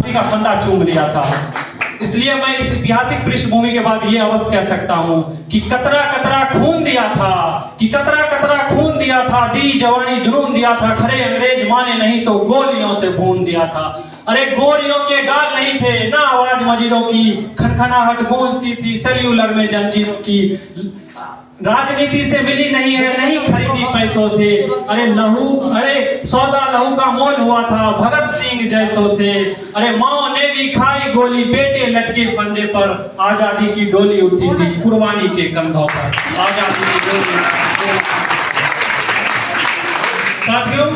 का फंदा चूम लिया था। इसलिए मैं इस ऐतिहासिक पृष्ठभूमि के बाद ये अवश्य कह सकता हूँ कि कतरा कतरा खून दिया था, कि कतरा कतरा खून दिया था, दी जवानी जुनून दिया था, खरे अंग्रेज माने नहीं तो गोलियों से भून दिया था। अरे गोलियों के गाल नहीं थे, ना आवाज मजीरों की, खनखनाहट गूंजती थी सेल्यूलर में जंजीरों की। राजनीति से मिली नहीं है, नहीं खरीदी पैसों से। अरे सौदा लहू का मोल हुआ था भगत सिंह जैसों से। अरे माँ ने भी खाई गोली, बेटे लटके फंदे पर, आजादी की डोली उठी थी कुर्बानी के कंधों पर, आजादी की डोली। साथियों,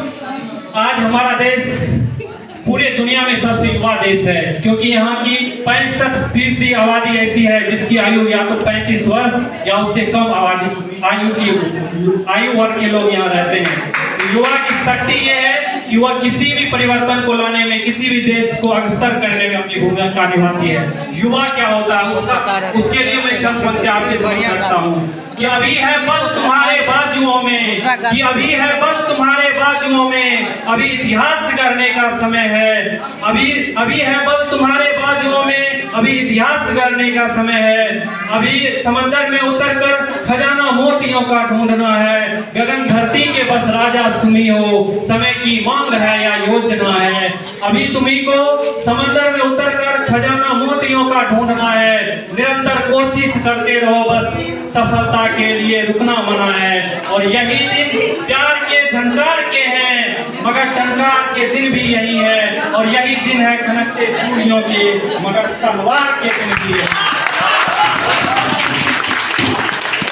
आज हमारा देश पूरे दुनिया में सबसे युवा देश है, क्योंकि यहाँ की 65% आबादी ऐसी है जिसकी आयु या तो 35 वर्ष या उससे कम आयु वर्ग के लोग यहाँ रहते हैं। युवा की शक्ति यह है कि वह किसी भी परिवर्तन को लाने में, किसी भी देश को अग्रसर करने में अपनी भूमिका निभाती है। युवा क्या होता है उसके लिए मैं चंद पंक्ति आपके समझ सकता हूँ कि अभी है बल तुम्हारे बाजुओं में, कि अभी है बल तुम्हारे बाजुओं में, अभी इतिहास करने का समय है। अभी है बल तुम्हारे बाजुओं में, अभी इतिहास करने का समय है। अभी समंदर में उतरकर खजाना मोतियों का ढूंढना है। गगन धरती के बस राजा तुम ही हो, समय की मांग है या योजना है। अभी तुम्ही को समंदर में उतरकर खजाना मोतियों का ढूंढना है। निरंतर कोशिश करते रहो, बस सफलता के लिए रुकना मना है। और यही दिन प्यार के झंकार के हैं, मगर टंकार के दिन भी यही है। और यही दिन है खनकते चूड़ियों के, मगर तलवार के दिन भी है।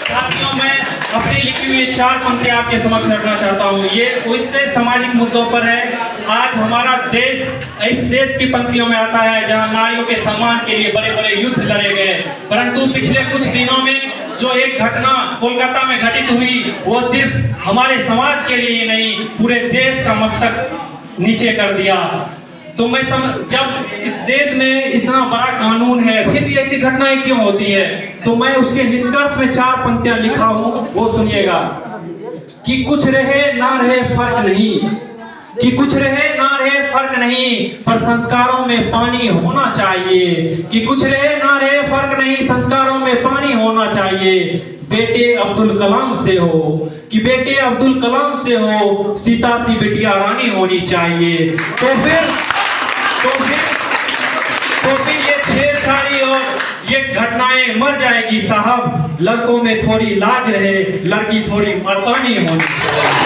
साथियों, मैं अपनी लिखी हुई 4 पंक्ति आपके समक्ष रखना चाहता हूँ। ये उससे सामाजिक मुद्दों पर है। आज हमारा देश इस देश की पंक्तियों में आता है जहाँ नारियों के सम्मान के लिए बड़े बड़े युद्ध लड़े गए, परंतु पिछले कुछ दिनों में जो एक घटना कोलकाता में घटित हुई, वो सिर्फ हमारे समाज के लिए ही नहीं, पूरे देश का मस्तक नीचे कर दिया। तो मैं जब इस देश में इतना बड़ा कानून है फिर भी ऐसी घटनाएं क्यों होती है, तो मैं उसके निष्कर्ष में 4 पंक्तियां लिखा हूं, वो सुनिएगा। कि कुछ रहे ना रहे फर्क नहीं, कि कुछ रहे ना रहे फर्क नहीं, पर संस्कारों में पानी होना चाहिए। कि कुछ रहे ना रहे फर्क नहीं, संस्कारों में पानी होना चाहिए। बेटे अब्दुल कलाम से हो, कि बेटे अब्दुल कलाम से हो, सीता सी बिटिया रानी होनी चाहिए। तो फिर ये छेड़छाड़ी और ये घटनाएं मर जाएगी साहब। लड़कों में थोड़ी लाज रहे, लड़की थोड़ी मर्दानी होनी चाहिए।